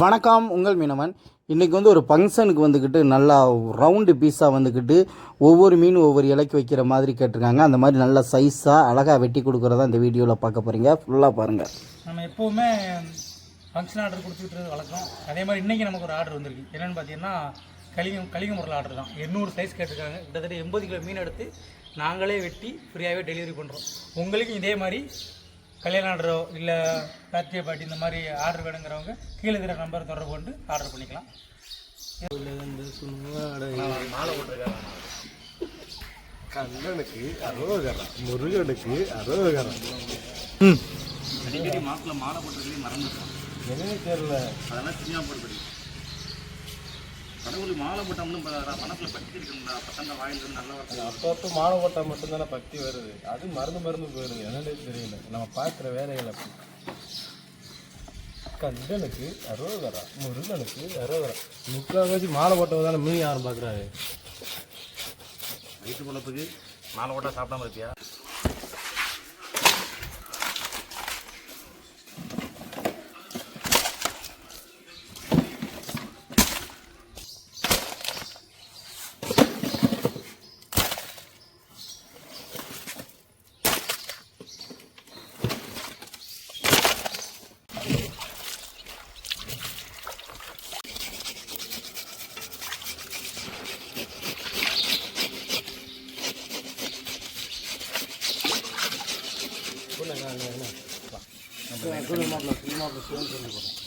வணக்கம், உங்கள் மீனவன். இன்றைக்கி ஒரு ஃபங்க்ஷனுக்கு வந்துக்கிட்டு நல்லா ரவுண்டு பீஸாக வந்துக்கிட்டு ஒவ்வொரு மீன் ஒவ்வொரு இலைக்கு வைக்கிற மாதிரி கேட்டிருக்காங்க. அந்த மாதிரி நல்லா சைஸாக அழகாக வெட்டி கொடுக்குறதா இந்த வீடியோவில் பார்க்க போகிறீங்க. ஃபுல்லாக பாருங்கள். நம்ம எப்போவுமே ஃபங்க்ஷன் ஆர்டர் கொடுத்துக்கிட்டு வழக்கம். அதே மாதிரி இன்றைக்கி நமக்கு ஒரு ஆர்டர் வந்திருக்கு. என்னென்னு பார்த்தீங்கன்னா கலிங்க முறையில் ஆர்டர் தான். 800 சைஸ் கேட்டிருக்காங்க. கிட்டத்தட்ட 80 கிலோ மீன் எடுத்து நாங்களே வெட்டி ஃப்ரீயாகவே டெலிவரி பண்ணுறோம். உங்களுக்கும் இதே மாதிரி கல்யாண ஆர்டரோ இல்லை பர்த்டே பார்ட்டி இந்த மாதிரி ஆர்டர் வேணுங்கிறவங்க கீழே இருக்கிற நம்பர் தொடர்பு கொண்டு ஆர்டர் பண்ணிக்கலாம். மாலை போட்டிருக்காங்க. கண்ணனுக்கு அரோகரம், முருகனுக்கு அரோகரம். அடிக்கடி மாப்பிள்ள மாலை போட்டிருக்கே மறந்துட்டோம். என்னன்னு தெரியல, அதெல்லாம் சினிமா போட்டு கடவுள் மாலை போட்டோம்னு மனசில் பக்தி இருக்குங்களா? பத்தங்க வாயிலிருந்து நல்லா வரும். அப்பப்போ மாலை போட்டால் மட்டும்தானே பக்தி வருது. அது மருந்து போயிடுது. என்னன்னே தெரியல. நம்ம பார்க்குற வேலைகளை கண்ணனுக்கு அரோகரம், முருகனுக்கு அரோகரம். முக்கால்வாசி மாலை போட்டது தானே மீன் யாரும் பார்க்குறாரு. வயிற்று பொழப்புக்கு மாலை போட்டால் சாப்பிடாம இருப்பியா?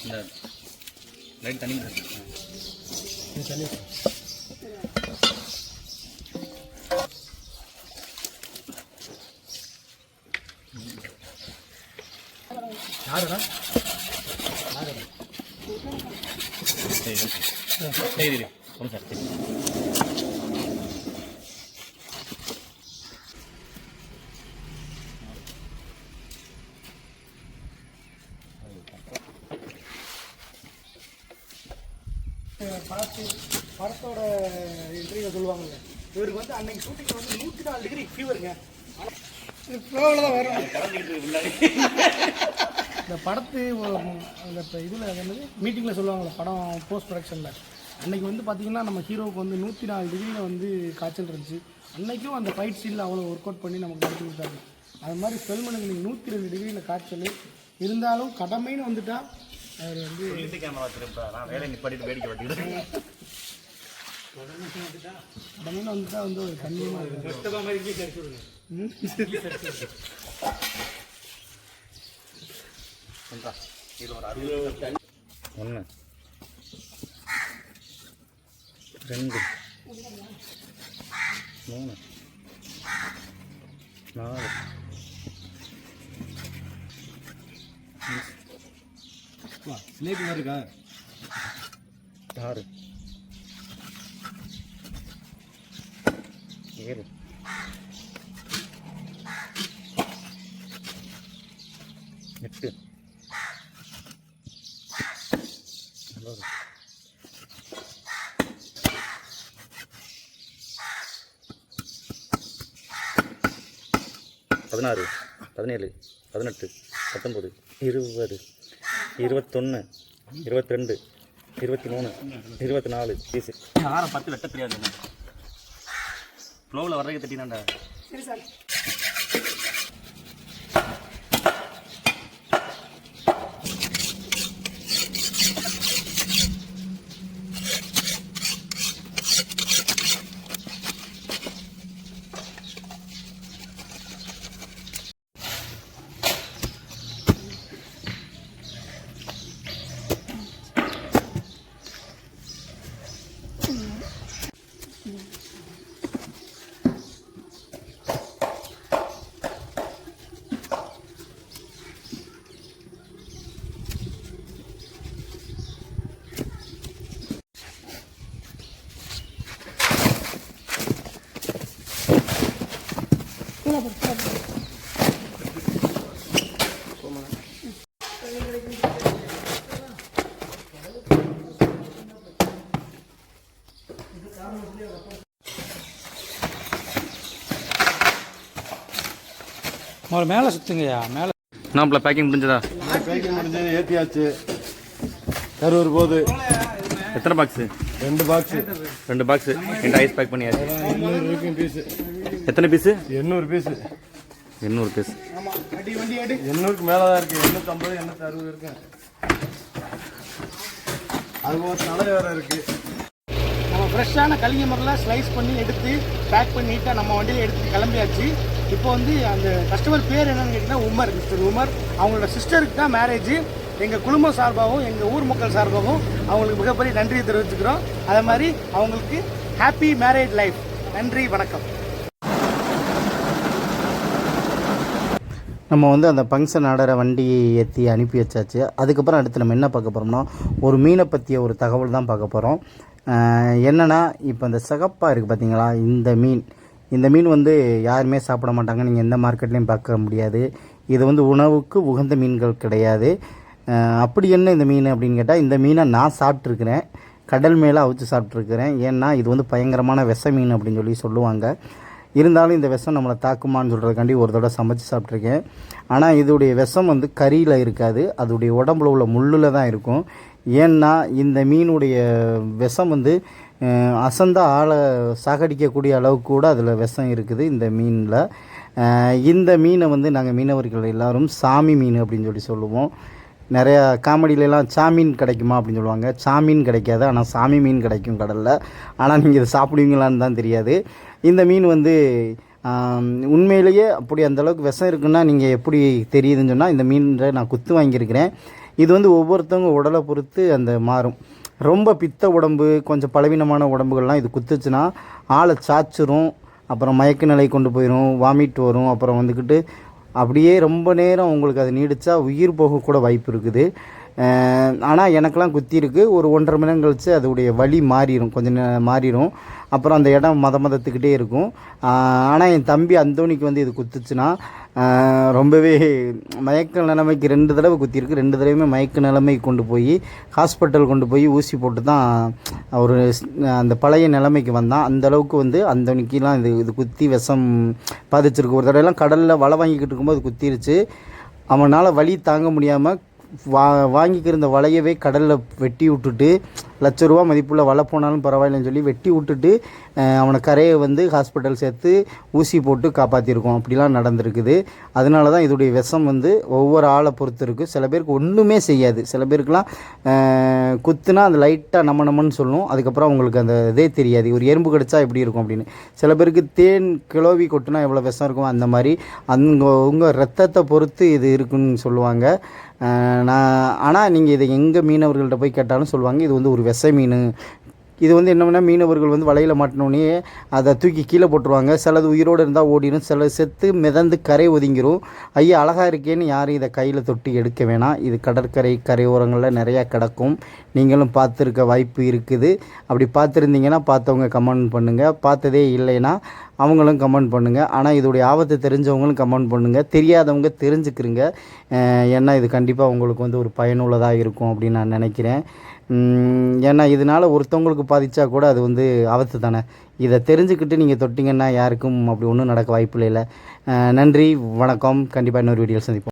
இந்த லைட் தண்ணி தண்ணி யாருடா சரி ஒன்று சார். படத்தோட இன்டர்வியூ சொல்லுவாங்கல்ல, இவருக்கு அன்னைக்கு ஷூட்டிங்கில் 104 டிகிரி ஃபீவருங்க. ஃப்ளோவில் தான் வரும் இந்த படத்து அந்த இதில் என்னது மீட்டிங்கில் சொல்லுவாங்கள்ல, படம் போஸ்ட் ப்ரொடக்ஷனில். அன்றைக்கி பார்த்தீங்கன்னா நம்ம ஹீரோவுக்கு 104 டிகிரியில் காய்ச்சல் இருந்துச்சு. அன்றைக்கும் அந்த ஃபைட் சீனில் அவ்வளோ ஒர்க் அவுட் பண்ணி நமக்கு நடத்தி கொடுத்தாங்க. அது மாதிரி ஸ்பெல்மனுக்கு நீங்கள் 102 டிகிரியில் காய்ச்சல் இருந்தாலும் கடமைன்னு வந்துட்டால் அவர் கேமரா திரும்ப நான் வேலை நிப்பாட்டிட்டு வேடிக்கை வட்டிக்கிட்டு கடமைன்னு வந்துட்டா ஒரு கண்ணியமாக இது ஒரு 60 1 2 3 4 ஸ்னேக் மாதிரி இருக்கா? 6 7 8 16 17 18 19 20 21 22 23 24 பீஸு. ஆரம் 10 வெட்ட தெரியாது. ஃப்ளோவில் வர்றதுக்கு தட்டினாண்டா. சரி சார். ஒரு மேலே சுற்றுங்கய்யா. மேலே நாம்ல பேக்கிங் முடிஞ்சதா? பேக்கிங் முடிஞ்சது, ஏற்றியாச்சு. கரூர் போகுது. எத்தனை பாக்ஸு? 2 பாக்ஸு. 2 பாக்ஸு என்கிட்ட ஐஸ் பேக் பண்ணியாச்சு. 800 இருக்கும் பீஸு. எத்தனை பீஸு? 800 பீஸு. 800 பீஸ். 800க்கு மேலே தான் இருக்குது. 850 860 இருக்கு. அது ஒரு தலை வேறு இருக்குது. நம்ம ஃப்ரெஷ்ஷான கலிங்க முறையில் ஸ்லைஸ் பண்ணி எடுத்து பேக் பண்ணி நீட்டாக நம்ம வண்டியில் எடுத்து கிளம்பியாச்சு. இப்போ வந்து அந்த கஸ்டமர் பேர் என்னன்னு கேட்டிங்கன்னா உமர், மிஸ்டர் உமர். அவங்களோட சிஸ்டருக்கு தான் மேரேஜ். எங்கள் குடும்பம் சார்பாகவும் எங்கள் ஊர் மக்கள் சார்பாகவும் அவங்களுக்கு மிகப்பெரிய நன்றியை தெரிவிச்சுக்கிறோம். அதே மாதிரி அவங்களுக்கு ஹாப்பி மேரேஜ் லைஃப். நன்றி, வணக்கம். நம்ம வந்து அந்த ஃபங்க்ஷன் ஆர்டரை வண்டியை ஏற்றி அனுப்பி வச்சாச்சு. அதுக்கப்புறம் அடுத்து நம்ம என்ன பார்க்க போகிறோம்னா ஒரு மீனை பற்றிய ஒரு தகவல் தான் பார்க்க போகிறோம். என்னென்னா இப்போ இந்த சிகப்பாக இருக்குது பார்த்தீங்களா, இந்த மீன் வந்து யாருமே சாப்பிட மாட்டாங்க. நீங்கள் எந்த மார்க்கெட்லேயும் பார்க்க முடியாது. இது வந்து உணவுக்கு உகந்த மீன்கள் கிடையாது. அப்படி என்ன இந்த மீன் அப்படின்னு கேட்டால், இந்த மீனை நான் சாப்பிட்ருக்கிறேன். கடல் மேலே அவிச்சு சாப்பிட்ருக்கிறேன். ஏன்னா இது வந்து பயங்கரமான விஷ மீன் அப்படின்னு சொல்லுவாங்க. இருந்தாலும் இந்த விஷம் நம்மளை தாக்குமான்னு சொல்கிறதுக்காண்டி ஒரு தடவை சமைச்சு சாப்பிட்ருக்கேன். ஆனால் இதோடைய விஷம் வந்து கறியில் இருக்காது, அதோடைய உடம்புல உள்ள முள்ளில் தான் இருக்கும். ஏன்னா இந்த மீனுடைய விஷம் வந்து அசந்த ஆளை சாகடிக்கக்கூடிய அளவுக்கு கூட அதில் விஷம் இருக்குது இந்த மீனில். இந்த மீனை வந்து நாங்கள் மீனவர்கள் எல்லோரும் சாமி மீன் அப்படின்னு சொல்லுவோம். நிறையா காமெடியிலலாம் சாமீன் கிடைக்குமா அப்படின்னு சொல்லுவாங்க. சாமீன் கிடைக்காது, ஆனால் சாமி மீன் கிடைக்கும் கடலில். ஆனால் நீங்கள் இதை சாப்பிடுவீங்களான்னு தான் தெரியாது. இந்த மீன் வந்து உண்மையிலேயே அப்படி அந்தளவுக்கு விஷம் இருக்குன்னா நீங்கள் எப்படி தெரியுதுன்னு சொன்னால், இந்த மீனை நான் குத்து வாங்கியிருக்கிறேன். இது வந்து ஒவ்வொருத்தவங்க உடலை பொறுத்து அந்த மாறும். ரொம்ப பித்த உடம்பு, கொஞ்சம் பலவீனமான உடம்புகள்லாம் இது குத்துச்சுன்னா ஆளை சாச்சிரும், அப்புறம் மயக்க நிலை கொண்டு போயிடும், வாமிட் வரும். அப்புறம் வந்துக்கிட்டு அப்படியே ரொம்ப நேரம் உங்களுக்கு அது நீடித்தா உயிர் போகக்கூட வாய்ப்பு இருக்குது. ஆனால் எனக்கெல்லாம் குத்திருக்கு. ஒரு 1.5 மணி நேரம் கழித்து அதோடைய வலி மாறிடும், கொஞ்சம் மாறிடும். அப்புறம் அந்த இடம் மதத்துக்கிட்டே இருக்கும். ஆனால் என் தம்பி அந்தோனிக்கு வந்து இது குத்துச்சுன்னா ரொம்பவே மயக்க நிலைமைக்கு 2 தடவை குத்திருக்கு. 2 தடவையுமே மயக்க நிலைமைக்கு கொண்டு போய் ஹாஸ்பிட்டல் கொண்டு போய் ஊசி போட்டு தான் ஒரு அந்த பழைய நிலைமைக்கு வந்தான். அந்தளவுக்கு வந்து அந்தோனிக்கெலாம் இது குத்தி விஷம் பாதிச்சிருக்கு. ஒரு தடவைலாம் கடலில் வலை வாங்கிக்கிட்டு இருக்கும்போது குத்திருச்சு. அவனால் வலி தாங்க முடியாமல் வாங்கிக்கிருந்த வலையவே கடலில் வெட்டி விட்டுட்டு, ₹1,00,000 மதிப்புள்ள வலை போனாலும் பரவாயில்லன்னு சொல்லி வெட்டி விட்டுட்டு அவனை கரையை வந்து ஹாஸ்பிட்டல் சேர்த்து ஊசி போட்டு காப்பாற்றிருக்கோம். அப்படிலாம் நடந்திருக்குது. அதனால தான் இதோடைய விஷம் வந்து ஒவ்வொரு ஆளை பொறுத்து இருக்குது. சில பேருக்கு ஒன்றுமே செய்யாது, சில பேருக்குலாம் குத்துனா அந்த லைட்டாக நம்மன்னு சொல்லும். அதுக்கப்புறம் அவங்களுக்கு அந்த இதே தெரியாது, ஒரு எறும்பு கடிச்சா எப்படி இருக்கும் அப்படின்னு. சில பேருக்கு தேன் கிளவி கொட்டுனா எவ்வளோ விஷம் இருக்கும், அந்த மாதிரி உங்கள் ரத்தத்தை பொறுத்து இது இருக்குன்னு சொல்லுவாங்க. ஆனால் நீங்கள் இதை எங்கே மீனவர்கள்ட்ட போய் கேட்டாலும் சொல்லுவாங்க, இது வந்து ஒரு விஷ மீன். இது வந்து என்னன்னா, மீனவர்கள் வந்து வலையில் மாட்டினோடனே அதை தூக்கி கீழே போட்டுருவாங்க. சிலது உயிரோடு இருந்தால் ஓடிடும், சில செத்து மிதந்து கரை ஒதுங்கிரும். ஐயா அழகாக இருக்கேன்னு யாரும் இதை கையில் தொட்டு எடுக்க வேணாம். இது கரையோரங்களில் நிறையா கிடக்கும். நீங்களும் பார்த்துருக்க வாய்ப்பு இருக்குது. அப்படி பார்த்துருந்தீங்கன்னா பார்த்தவங்க கமெண்ட் பண்ணுங்கள், பார்த்ததே இல்லைன்னா அவங்களும் கமெண்ட் பண்ணுங்கள். ஆனால் இதோடைய ஆபத்தை தெரிஞ்சவங்களும் கமெண்ட் பண்ணுங்கள், தெரியாதவங்க தெரிஞ்சுக்கிறங்க. ஏன்னா இது கண்டிப்பாக உங்களுக்கு வந்து ஒரு பயனுள்ளதாக இருக்கும் அப்படின்னு நான் நினைக்கிறேன். ஏன்னா இதனால் ஒருத்தவங்களுக்கு பாதித்தா கூட அது வந்து ஆபத்து தானே. இதை தெரிஞ்சுக்கிட்டு நீங்கள் தொட்டிங்கன்னா யாருக்கும் அப்படி ஒன்றும் நடக்க வாய்ப்பு இல்லை. நன்றி, வணக்கம். கண்டிப்பாக இன்னொரு வீடியோவில் சந்திப்போம்.